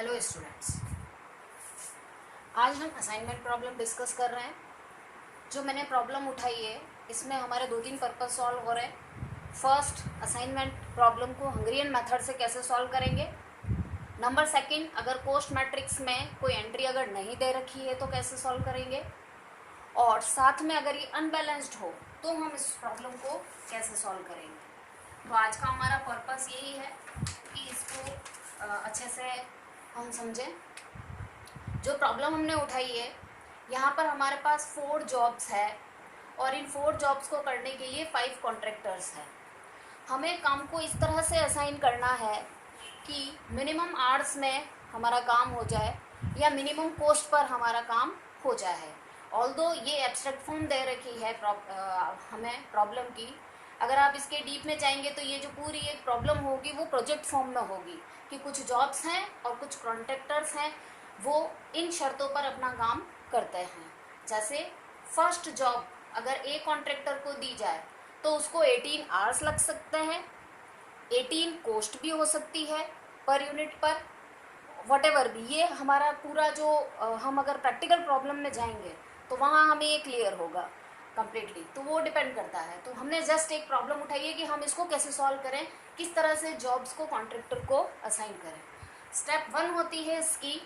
Hello students, आज हम assignment problem discuss कर रहे हैं। जो मैंने प्रॉब्लम उठाई है इसमें हमारे 2-3 पर्पस सॉल्व हो रहे हैं। फर्स्ट, असाइनमेंट प्रॉब्लम को हंगरियन मेथड से कैसे सॉल्व करेंगे। नंबर सेकंड, अगर कोस्ट मैट्रिक्स में कोई एंट्री अगर नहीं दे रखी है तो कैसे सॉल्व करेंगे, और साथ में अगर ये अनबैलेंस्ड हो तो हम इस प्रॉब्लम को कैसे सॉल्व करेंगे। तो आज का हमारा पर्पस यही है कि इसको अच्छे से हम समझें। जो प्रॉब्लम हमने उठाई है, यहाँ पर हमारे पास 4 जॉब्स है और इन 4 जॉब्स को करने के लिए 5 कॉन्ट्रैक्टर्स हैं। हमें काम को इस तरह से असाइन करना है कि मिनिमम आवर्स में हमारा काम हो जाए या मिनिमम कॉस्ट पर हमारा काम हो जाए। ऑल्दो ये एब्स्ट्रैक्ट फॉर्म दे रखी है हमें प्रॉब्लम की, अगर आप इसके डीप में जाएंगे तो ये जो पूरी एक प्रॉब्लम होगी वो प्रोजेक्ट फॉर्म में होगी कि कुछ जॉब्स हैं और कुछ कॉन्ट्रैक्टर्स हैं, वो इन शर्तों पर अपना काम करते हैं। जैसे फर्स्ट जॉब अगर एक कॉन्ट्रैक्टर को दी जाए तो उसको 18 आवर्स लग सकते हैं, 18 कॉस्ट भी हो सकती है पर यूनिट पर, वटेवर भी। ये हमारा पूरा जो हम अगर प्रैक्टिकल प्रॉब्लम में जाएंगे तो वहाँ हमें ये क्लियर होगा कम्प्लीटली, तो वो डिपेंड करता है। तो हमने जस्ट एक प्रॉब्लम उठाई है कि हम इसको कैसे सॉल्व करें, किस तरह से जॉब्स को कॉन्ट्रैक्टर को असाइन करें। स्टेप 1 होती है इसकी,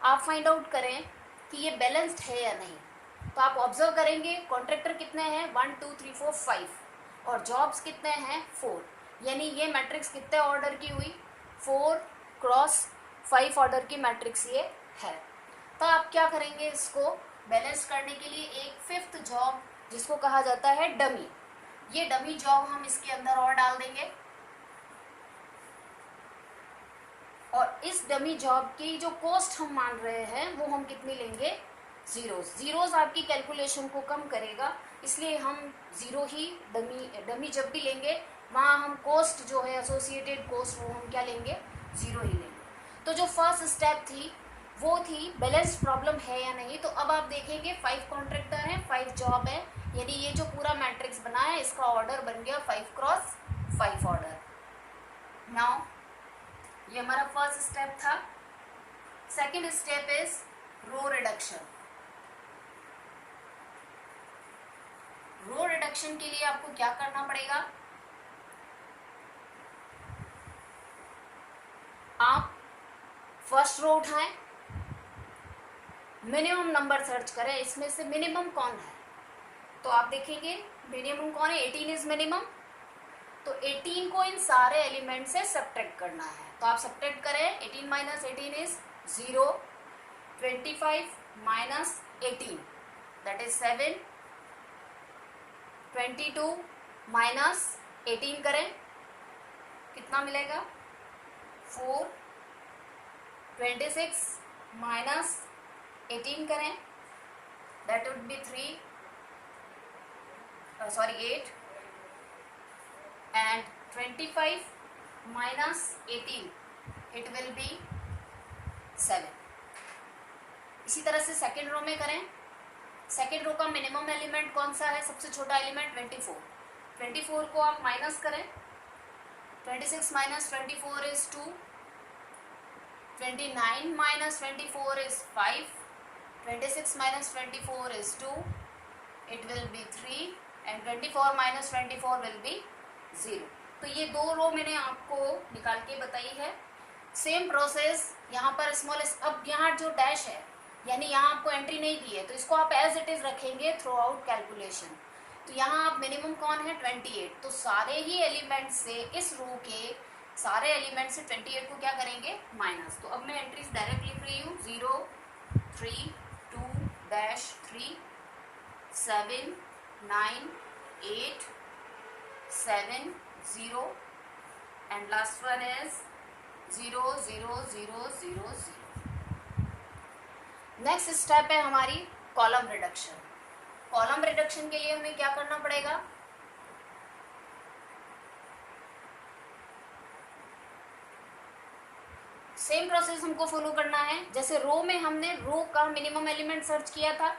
आप फाइंड आउट करें कि ये बैलेंस्ड है या नहीं। तो आप ऑब्जर्व करेंगे कॉन्ट्रैक्टर कितने हैं, 1 2 3 4 5 और जॉब्स कितने हैं, 4। यानी ये मैट्रिक्स कितने ऑर्डर की हुई, 4 क्रॉस 5 ऑर्डर की मैट्रिक्स ये है। तो आप क्या करेंगे, इसको बैलेंस करने के लिए एक 5th जॉब जिसको कहा जाता है डमी, ये डमी जॉब हम इसके अंदर और डाल देंगे। और इस डमी जॉब की जो कॉस्ट हम मान रहे हैं वो हम कितनी लेंगे, जीरोस आपकी कैलकुलेशन को कम करेगा, इसलिए हम जीरो ही डमी जब भी लेंगे वहाँ हम कॉस्ट जो है एसोसिएटेड कॉस्ट वो हम क्या लेंगे, जीरो ही लेंगे। तो जो फर्स्ट स्टेप थी वो थी बैलेंस्ड प्रॉब्लम है या नहीं। तो अब आप देखेंगे 5 कॉन्ट्रैक्टर हैं, 5 जॉब है, यानी ये जो पूरा मैट्रिक्स बना है इसका ऑर्डर बन गया 5 क्रॉस 5 ऑर्डर। नाउ ये हमारा फर्स्ट स्टेप था। Second step is row reduction. Row reduction के लिए आपको क्या करना पड़ेगा, आप फर्स्ट रो उठाएं, मिनिमम नंबर सर्च करें, इसमें से मिनिमम कौन है। तो आप देखेंगे मिनिमम कौन है, 18 इज मिनिमम। तो 18 को इन सारे एलिमेंट से सब्ट्रैक्ट करना है। तो आप सब्ट्रैक्ट करें, 18 minus 18 is 0, 25 minus 18 that is 7, 22 minus 18 करें, कितना मिलेगा 4, 26 माइनस 18 करें that would be 8 and 25 minus 18 it will be 7। इसी तरह से सेकेंड रो में करें। सेकेंड रो का मिनिमम एलिमेंट कौन सा है, सबसे छोटा एलिमेंट 24। 24 को आप माइनस करें, 26 minus 24 is 2, 29 minus 24 is 5, 26 minus 24 is 2, it will be 3 and 24 minus 24 will be 0। तो ये 2 रो मैंने आपको निकाल के बताई है। सेम प्रोसेस यहाँ पर स्मॉल, अब यहाँ जो डैश है यानी यहाँ आपको एंट्री नहीं दी है तो इसको आप एज इट इज रखेंगे थ्रू आउट कैलकुलेशन। तो यहाँ आप मिनिमम कौन है 28, तो सारे ही एलिमेंट से इस रो के सारे एलिमेंट से 28 को क्या करेंगे, माइनस। तो अब मैं एंट्रीज डायरेक्ट लिख रही हूँ, 0 3 2 dash 3 7 9 8 7 0 and last one is 0 0 0 0 0। Next step है हमारी कॉलम रिडक्शन। कॉलम रिडक्शन के लिए हमें क्या करना पड़ेगा, सेम प्रोसेस हमको फॉलो करना है। जैसे रो में हमने रो का मिनिमम एलिमेंट सर्च किया था,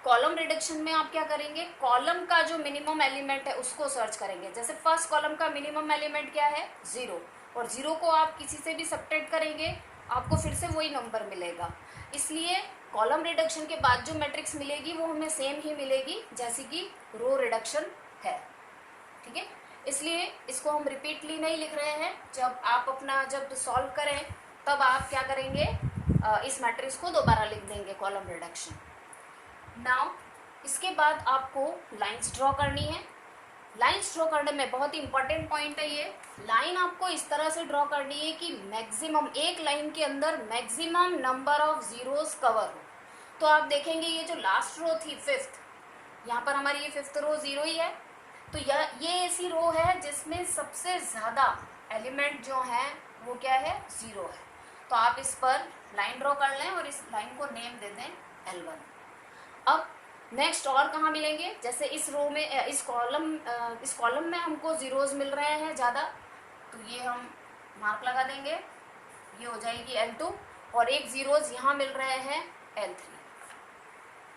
कॉलम रिडक्शन में आप क्या करेंगे, कॉलम का जो मिनिमम एलिमेंट है उसको सर्च करेंगे। जैसे फर्स्ट कॉलम का मिनिमम एलिमेंट क्या है, 0, और 0 को आप किसी से भी सब्ट्रैक्ट करेंगे आपको फिर से वही नंबर मिलेगा। इसलिए कॉलम रिडक्शन के बाद जो मैट्रिक्स मिलेगी वो हमें सेम ही मिलेगी जैसे कि रो रिडक्शन है। ठीक है, इसलिए इसको हम रिपीटली नहीं लिख रहे हैं। जब सॉल्व करें तब आप क्या करेंगे, इस मैट्रिक्स को दोबारा लिख देंगे कॉलम रिडक्शन। नाउ इसके बाद आपको लाइंस ड्रॉ करनी है। लाइंस ड्रॉ करने में बहुत ही इंपॉर्टेंट पॉइंट है ये, लाइन आपको इस तरह से ड्रॉ करनी है कि मैक्सिमम एक लाइन के अंदर maximum number of zeros cover हो। तो आप देखेंगे ये जो लास्ट रो थी फिफ्थ, यहाँ पर हमारी ये फिफ्थ रो जीरो ही है, तो ये ऐसी रो है जिसमें सबसे ज़्यादा एलिमेंट जो है वो क्या है, जीरो है। तो आप इस पर लाइन ड्रॉ कर लें और इस लाइन को नेम दे दें L1। अब नेक्स्ट और कहाँ मिलेंगे, जैसे इस रो में इस कॉलम में हमको जीरोस मिल रहे हैं ज़्यादा, तो ये हम मार्क लगा देंगे, ये हो जाएगी L2, और एक जीरोस यहाँ मिल रहे हैं L3।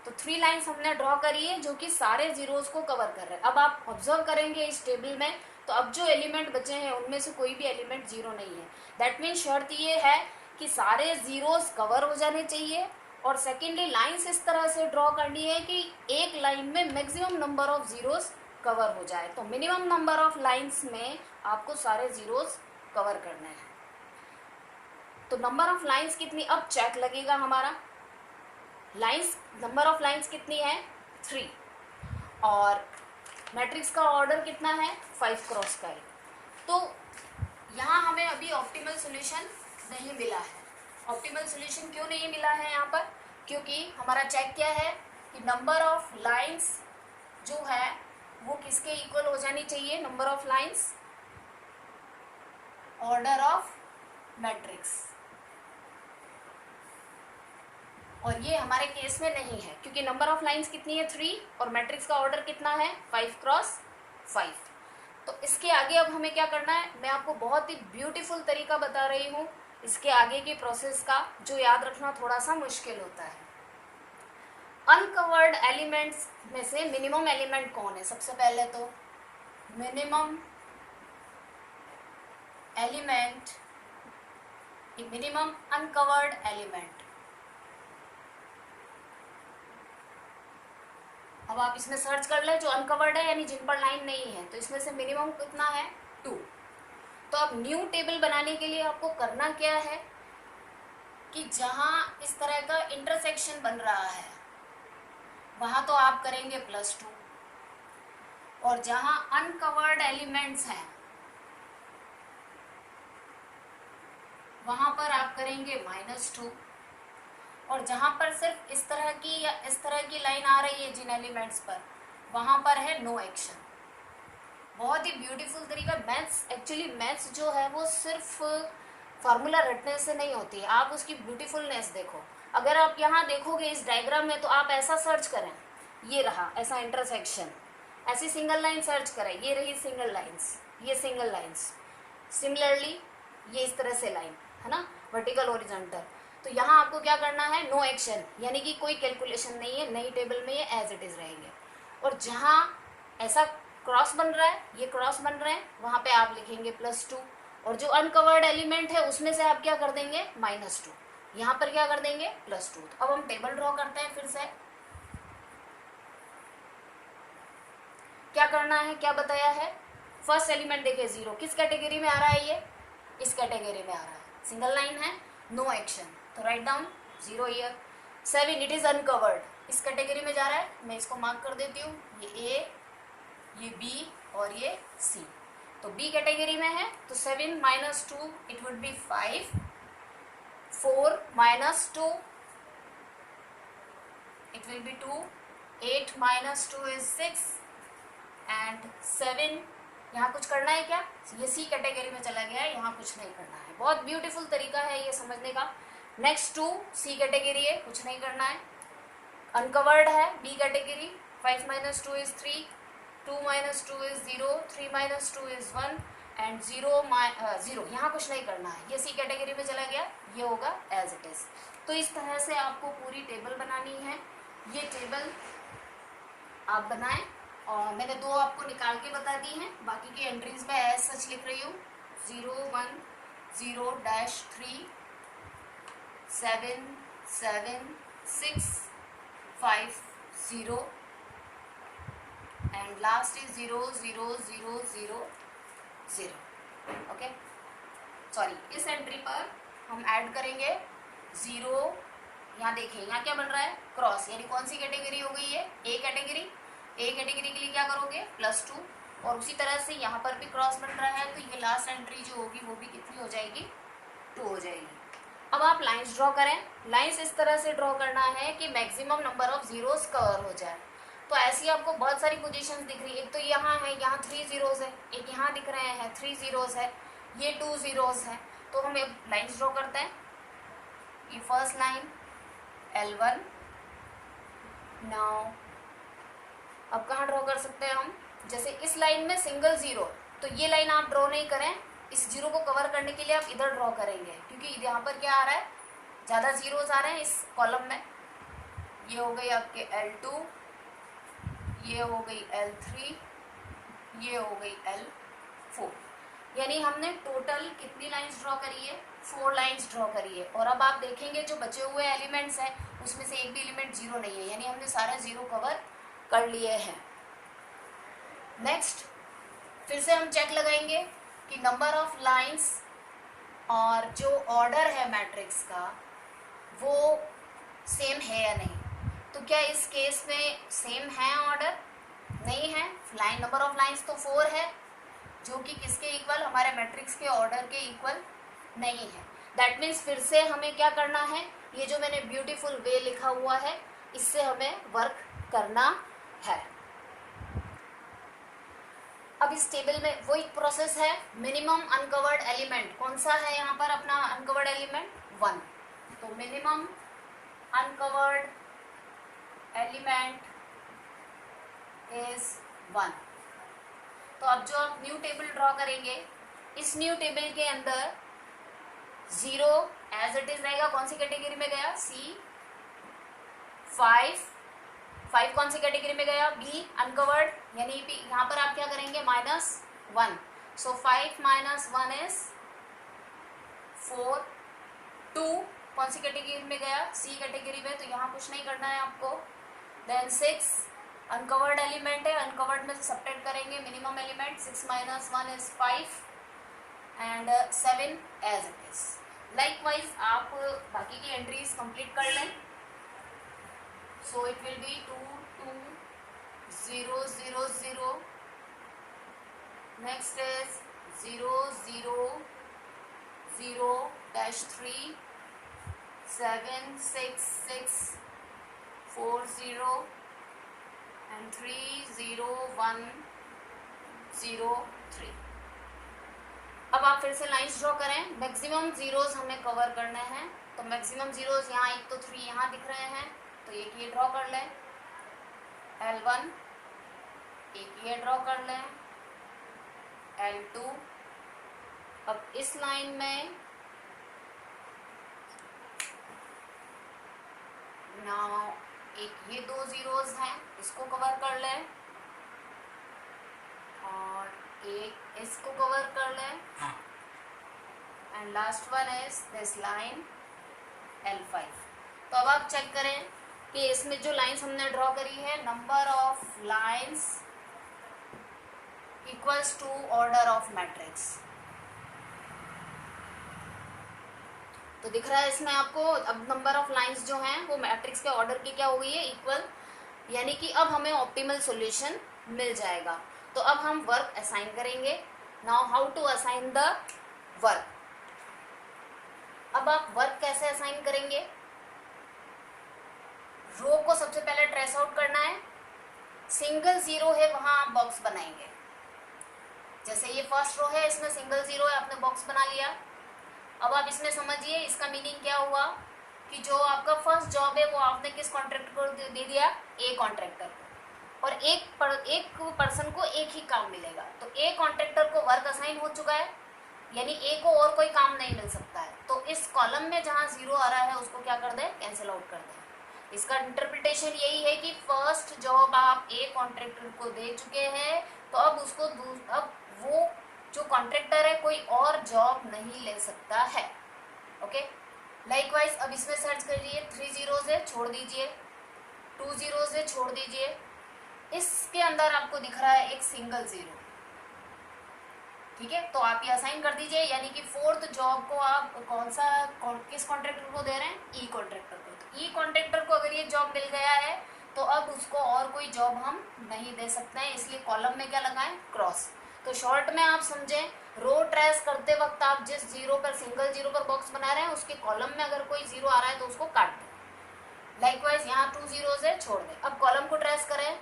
तो 3 लाइंस हमने ड्रॉ करी है जो कि सारे जीरोस को कवर कर रहे हैं। अब आप ऑब्जर्व करेंगे इस टेबल में, तो अब जो एलिमेंट बचे हैं उनमें से कोई भी एलिमेंट जीरो नहीं है। दैट मीन शर्त ये है कि सारे जीरोस कवर हो जाने चाहिए, और सेकेंडली लाइंस इस तरह से ड्रॉ करनी है कि एक लाइन में maximum number of zeros cover हो जाए। तो मिनिमम नंबर ऑफ लाइंस में आपको सारे जीरोस कवर करने हैं। तो नंबर ऑफ लाइंस कितनी, अब चेक लगेगा हमारा, लाइंस नंबर ऑफ लाइंस कितनी है 3, और मैट्रिक्स का ऑर्डर कितना है 5 क्रॉस का है। तो यहाँ हमें अभी ऑप्टिमल सॉल्यूशन नहीं मिला है। ऑप्टिमल सॉल्यूशन क्यों नहीं मिला है यहाँ पर, क्योंकि हमारा चेक क्या है कि नंबर ऑफ लाइंस जो है वो किसके इक्वल हो जानी चाहिए, number of lines order of matrix, और ये हमारे केस में नहीं है क्योंकि नंबर ऑफ लाइंस कितनी है 3 और मैट्रिक्स का ऑर्डर कितना है 5 क्रॉस 5। तो इसके आगे अब हमें क्या करना है, मैं आपको बहुत ही ब्यूटीफुल तरीका बता रही हूँ इसके आगे की प्रोसेस का, जो याद रखना थोड़ा सा मुश्किल होता है। अनकवर्ड एलिमेंट्स में से मिनिमम एलिमेंट कौन है, सबसे पहले तो minimum element, minimum uncovered element. अब आप इसमें सर्च कर ले जो अनकवर्ड है यानी जिन पर लाइन नहीं है, तो इसमें से मिनिमम कितना है 2। तो अब न्यू टेबल बनाने के लिए आपको करना क्या है कि जहां इस तरह का इंटरसेक्शन बन रहा है वहां तो आप करेंगे +2, और जहां अनकवर्ड एलिमेंट्स हैं वहां पर आप करेंगे -2, और जहां पर सिर्फ इस तरह की या इस तरह की लाइन आ रही है जिन एलिमेंट्स पर, वहां पर है नो एक्शन। बहुत ही ब्यूटीफुल तरीका। मैथ्स जो है वो सिर्फ फार्मूला रटने से नहीं होती है, आप उसकी ब्यूटीफुलनेस देखो। अगर आप यहाँ देखोगे इस डायग्राम में तो आप ऐसा सर्च करें, ये रहा ऐसा इंटरसेक्शन, ऐसी सिंगल लाइन सर्च करें, ये रही सिंगल लाइंस, ये सिंगल लाइंस, सिमिलरली ये इस तरह से लाइन है ना, वर्टिकल हॉरिजॉन्टल। तो यहाँ आपको क्या करना है, नो एक्शन, यानी कि कोई कैलकुलेशन नहीं है, नई टेबल में ये एज इट इज रहेंगे। और जहाँ ऐसा क्रॉस बन रहा है, ये क्रॉस बन रहे हैं, वहाँ पे आप लिखेंगे +2, और जो अनकवर्ड एलिमेंट है उसमें से आप क्या कर देंगे -2, यहाँ पर क्या कर देंगे +2। तो अब हम टेबल ड्रॉ करते हैं फिर से। क्या करना है, क्या बताया है, फर्स्ट एलिमेंट देखिए 0, किस कैटेगरी में आ रहा है, ये इस कैटेगरी में आ रहा है, सिंगल लाइन है, नो एक्शन, तो write down 0 year. 7 it is uncovered, इस कैटेगरी में जा रहा है, मैं इसको मार्क कर देती हूँ, ये A, ये B और ये C, तो B कैटेगरी में है, तो 7 - 2 it would be 5, 4 - 2 it will be 2, 8 - 2 is 6, and 7, यहाँ कुछ करना है क्या, ये C कैटेगरी में चला गया है, यहाँ कुछ नहीं करना है। बहुत ब्यूटीफुल तरीका है ये समझने का। नेक्स्ट 2 C कैटेगरी है, कुछ नहीं करना है, अनकवर्ड है B category, 5 - 2 is 3, 2 - 2 is 0, 3 - 2 is 1, and 0 यहाँ कुछ नहीं करना है, ये C कैटेगरी में चला गया, ये होगा एज इट इज। तो इस तरह से आपको पूरी टेबल बनानी है। ये टेबल आप बनाएं, और मैंने 2 आपको निकाल के बता दी हैं, बाकी की एंट्रीज में एज सच लिख रही हूँ, 0 1 0-3 77650 and last is 00000। Okay, sorry, इस एंट्री पर हम ऐड करेंगे 0। यहाँ देखिए, यहाँ क्या बन रहा है, क्रॉस, यानी कौन सी कैटेगरी हो गई है, ए कैटेगरी। ए कैटेगरी के लिए क्या करोगे, +2, और उसी तरह से यहाँ पर भी क्रॉस बन रहा है, तो ये लास्ट एंट्री जो होगी वो भी कितनी हो जाएगी, 2 हो जाएगी। अब आप लाइंस ड्रॉ करें। लाइंस इस तरह से ड्रॉ करना है कि maximum number of zeros cover हो जाए। तो ऐसी आपको बहुत सारी पोजीशंस दिख रही है। एक तो यहाँ है, यहाँ 3 जीरोस है, एक यहाँ दिख रहे हैं 3 जीरोस है, ये 2 जीरोस है। तो हम लाइंस ड्रॉ करते हैं। ये फर्स्ट लाइन L1। नाउ अब कहाँ ड्रॉ कर सकते हैं हम, जैसे इस लाइन में सिंगल जीरो, तो ये लाइन आप ड्रॉ नहीं करें, इस जीरो को कवर करने के लिए आप इधर ड्रॉ करेंगे, क्योंकि यहाँ पर क्या आ रहा है, ज़्यादा जीरोस आ रहे हैं इस कॉलम में। ये हो गई आपके L2, ये हो गई L3, ये हो गई L4। यानी हमने टोटल कितनी लाइंस ड्रॉ करी है, 4 लाइंस ड्रॉ करी है। और अब आप देखेंगे जो बचे हुए एलिमेंट्स हैं उसमें से एक भी एलिमेंट जीरो नहीं है, यानी हमने सारे जीरो कवर कर लिए हैं। नेक्स्ट फिर से हम चेक लगाएंगे कि नंबर ऑफ लाइंस और जो ऑर्डर है मैट्रिक्स का वो सेम है या नहीं। तो क्या इस केस में सेम है ऑर्डर, नहीं है। लाइन नंबर ऑफ लाइंस तो 4 है, जो कि किसके इक्वल, हमारे मैट्रिक्स के ऑर्डर के इक्वल नहीं है। दैट मीन्स फिर से हमें क्या करना है, ये जो मैंने ब्यूटीफुल वे लिखा हुआ है इससे हमें वर्क करना है। अब इस टेबल में वो एक प्रोसेस है, मिनिमम अनकवर्ड एलिमेंट कौन सा है यहाँ पर अपना अनकवर्ड एलिमेंट 1। तो मिनिमम अनकवर्ड एलिमेंट इज 1। तो अब जो आप न्यू टेबल ड्रॉ करेंगे, इस न्यू टेबल के अंदर 0 एज इट इज रहेगा, कौन सी कैटेगरी में गया, C5 कौन सी कैटेगरी में गया, B अनकवर्ड, यानी यहाँ पर आप क्या करेंगे, -1। सो 5 - 1 इज 4। 2 कौन सी कैटेगरी में गया, C कैटेगरी में, तो यहाँ कुछ नहीं करना है आपको। देन 6 अनकवर्ड एलिमेंट है, अनकवर्ड में सब्ट्रैक्ट करेंगे minimum element, 6 - 1 is 5 and 7 as it is. Likewise आप बाकी की एंट्रीज कंप्लीट कर लें। So it will be 2 2 0 0 0. Next is 0 0 0 -3 7 6 6 4 0 and 3 0 1 0 3। अब आप फिर से लाइंस ड्रॉ करें। मैक्सिमम जीरोस हमें कवर करने हैं, तो मैक्सिमम जीरोस यहाँ एक तो 3 यहाँ दिख रहे हैं, तो एक ये ड्रॉ कर लें L1, एक ये ड्रॉ कर लें L2। अब इस लाइन में नाउ एक ये 2 जीरोस हैं, इसको कवर कर लें, और एक इसको कवर कर लें, and last one is this line L5। तो अब आप चेक करें कि इसमें जो लाइंस हमने ड्रॉ करी है, number of lines equals to order of matrix. तो दिख रहा है इसमें आपको, अब नंबर ऑफ लाइंस जो हैं वो मैट्रिक्स के ऑर्डर की क्या हो गई है, इक्वल, यानी कि अब हमें ऑप्टिमल सॉल्यूशन मिल जाएगा। तो अब हम वर्क असाइन करेंगे। Now how to assign the work. अब आप वर्क कैसे असाइन करेंगे, रो को सबसे पहले ट्रेस आउट करना है, सिंगल जीरो है वहां आप बॉक्स बनाएंगे। जैसे ये फर्स्ट रो है, इसमें सिंगल जीरो है, आपने बॉक्स बना लिया। अब आप इसमें समझिए इसका मीनिंग क्या हुआ कि जो आपका फर्स्ट जॉब है वो आपने किस कॉन्ट्रैक्टर को दे दिया, ए कॉन्ट्रैक्टर को, और एक पर्सन को एक ही काम मिलेगा। तो ए कॉन्ट्रैक्टर को वर्क असाइन हो चुका है, यानी ए को और कोई काम नहीं मिल सकता है। तो इस कॉलम में जहाँ जीरो आ रहा है उसको क्या कर दें, कैंसिल आउट कर दें। इसका इंटरप्रिटेशन यही है कि फर्स्ट जॉब आप ए कॉन्ट्रैक्टर को दे चुके हैं, तो अब उसको अब वो जो कॉन्ट्रैक्टर है कोई और जॉब नहीं ले सकता है। ओके, लाइकवाइज लाइकवाइज अब इसमें सर्च करिए, 3 जीरोज है छोड़ दीजिए, 2 जीरोज है छोड़ दीजिए, इसके अंदर आपको दिख रहा है एक सिंगल जीरो, ठीक है। तो आप ये असाइन कर दीजिए, यानी कि फोर्थ जॉब को आप किस कॉन्ट्रैक्टर को दे रहे हैं, ई कॉन्ट्रैक्टर को। तो ई कॉन्ट्रैक्टर को अगर ये जॉब मिल गया है तो अब उसको और कोई जॉब हम नहीं दे सकते हैं, इसलिए कॉलम में क्या लगाएं, क्रॉस। तो शॉर्ट में आप समझें, रो ट्रेस करते वक्त आप जिस जीरो पर, सिंगल जीरो पर बॉक्स बना रहे हैं, उसके कॉलम में अगर कोई जीरो आ रहा है तो उसको काट दें। लाइकवाइज यहाँ 2 जीरोज है छोड़ दें। अब कॉलम को ट्रेस करें,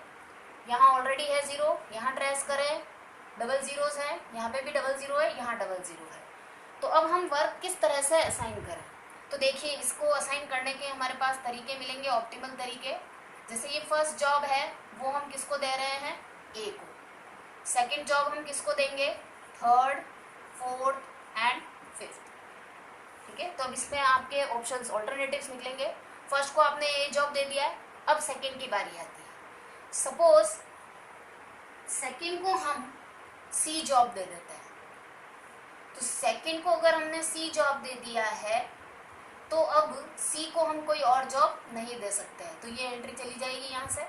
यहाँ ऑलरेडी है जीरो, यहाँ ट्रेस करें, डबल जीरोज है, यहाँ पे भी डबल जीरो है, यहाँ डबल जीरो है। तो अब हम वर्क किस तरह से असाइन करें, तो देखिए इसको असाइन करने के हमारे पास तरीके मिलेंगे, ऑप्टिमल तरीके। जैसे ये फर्स्ट जॉब है वो हम किसको दे रहे हैं, ए को। सेकंड जॉब हम किसको देंगे, थर्ड, फोर्थ एंड फिफ्थ, ठीक है। तो अब इसमें आपके ऑप्शंस, ऑल्टरनेटिव्स निकलेंगे। फर्स्ट को आपने ए जॉब दे दिया है, अब सेकंड की बारी आती है। सपोज सेकंड को हम सी जॉब दे देते हैं, तो सेकंड को अगर हमने सी जॉब दे दिया है तो अब सी को हम कोई और जॉब नहीं दे सकते हैं, तो ये एंट्री चली जाएगी यहाँ से,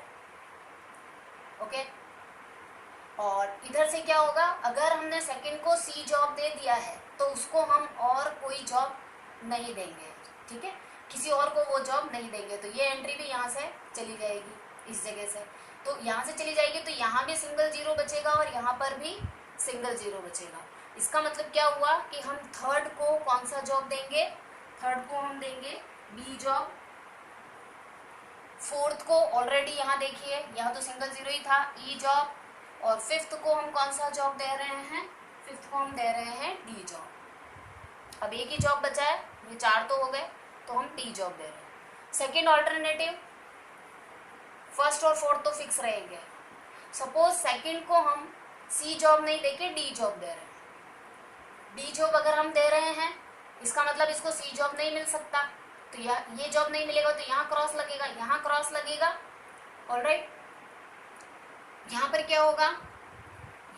ओके। और इधर से क्या होगा, अगर हमने सेकंड को सी जॉब दे दिया है तो उसको हम और कोई जॉब नहीं देंगे, ठीक है, किसी और को वो जॉब नहीं देंगे। तो ये एंट्री भी यहाँ से चली जाएगी इस जगह से, तो यहाँ से चली जाएगी, तो यहाँ भी सिंगल जीरो बचेगा और यहाँ पर भी सिंगल जीरो बचेगा। इसका मतलब क्या हुआ कि हम थर्ड को कौन सा जॉब देंगे, थर्ड को हम देंगे बी जॉब। फोर्थ को ऑलरेडी यहाँ देखिए, यहाँ तो सिंगल जीरो ही था, ई जॉब। और फिफ्थ को हम कौन सा जॉब दे रहे हैं, फिफ्थ को हम दे रहे हैं डी जॉब। अब एक ही जॉब बचा है, ये 4 तो हो गए, तो हम डी जॉब दे रहे हैं। सेकेंड ऑल्टरनेटिव, फर्स्ट और फोर्थ तो फिक्स रहेंगे। सपोज सेकंड को हम सी जॉब नहीं देके डी जॉब दे रहे हैं, डी जॉब अगर हम दे रहे हैं इसका मतलब इसको सी जॉब नहीं मिल सकता, तो ये जॉब नहीं मिलेगा, तो यहाँ क्रॉस लगेगा, यहाँ क्रॉस लगेगा, ऑलराइट। यहाँ पर क्या होगा,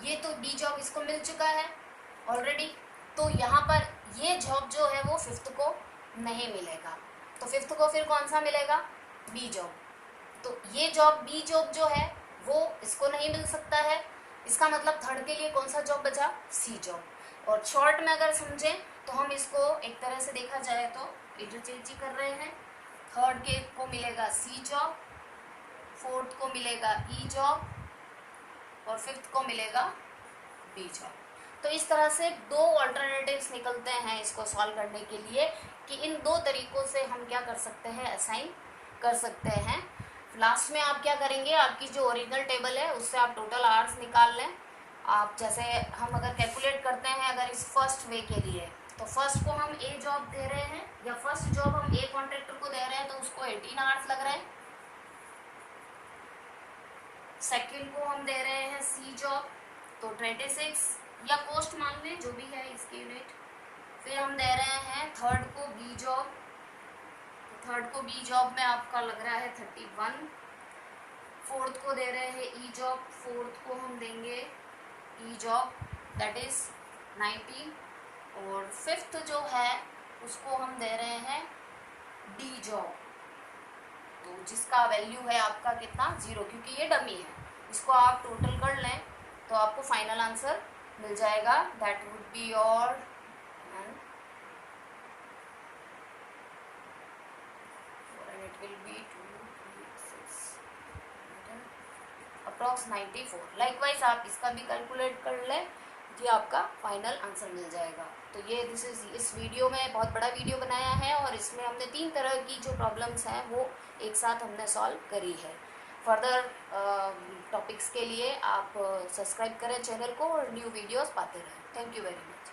ये तो डी जॉब इसको मिल चुका है ऑलरेडी, तो यहाँ पर ये जॉब जो है वो फिफ्थ को नहीं मिलेगा, तो फिफ्थ को फिर कौन सा मिलेगा, बी जॉब। तो ये जॉब बी जॉब जो है वो इसको नहीं मिल सकता है, इसका मतलब थर्ड के लिए कौन सा जॉब बचा, सी जॉब। और शॉर्ट में अगर समझें तो हम इसको एक तरह से देखा जाए तो इंटरचेंज ही कर रहे हैं। थर्ड के को मिलेगा सी जॉब, फोर्थ को मिलेगा ई जॉब और फिफ्थ को मिलेगा बी जॉब। तो इस तरह से 2 ऑल्टरनेटिव्स निकलते हैं इसको सॉल्व करने के लिए, कि इन 2 तरीकों से हम क्या कर सकते हैं, असाइन कर सकते हैं। लास्ट में आप क्या करेंगे, आपकी जो ओरिजिनल टेबल है उससे आप टोटल आवर्स निकाल लें। आप जैसे हम अगर कैलकुलेट करते हैं अगर इस फर्स्ट वे के लिए, तो फर्स्ट को हम ए जॉब दे रहे हैं, या फर्स्ट जॉब हम ए कॉन्ट्रैक्टर को दे रहे हैं तो उसको 18 आवर्स लग रहे हैं। सेकंड को हम दे रहे हैं सी जॉब, तो 26 या कॉस्ट मान लें जो भी है इसकी यूनिट। फिर हम दे रहे हैं थर्ड को बी जॉब, थर्ड को बी जॉब में आपका लग रहा है 31। फोर्थ को दे रहे हैं ई जॉब, फोर्थ को हम देंगे ई जॉब दैट इज 19। और फिफ्थ जो है उसको हम दे रहे हैं डी जॉब, तो जिसका वैल्यू है आपका कितना, 0, क्योंकि ये डमी है। इसको आप टोटल कर लें तो आपको फाइनल आंसर मिल जाएगा, that would be your will be 2, 3, 6 approx 94। Likewise आप इसका भी कैलकुलेट कर लें, ये आपका फाइनल आंसर मिल जाएगा। तो ये इस वीडियो में बहुत बड़ा वीडियो बनाया है और इसमें हमने 3 तरह की जो प्रॉब्लम्स हैं वो एक साथ हमने सॉल्व करी है। फर्दर टॉपिक्स के लिए आप सब्सक्राइब करें चैनल को और न्यू वीडियोस पाते रहें। Thank you very much.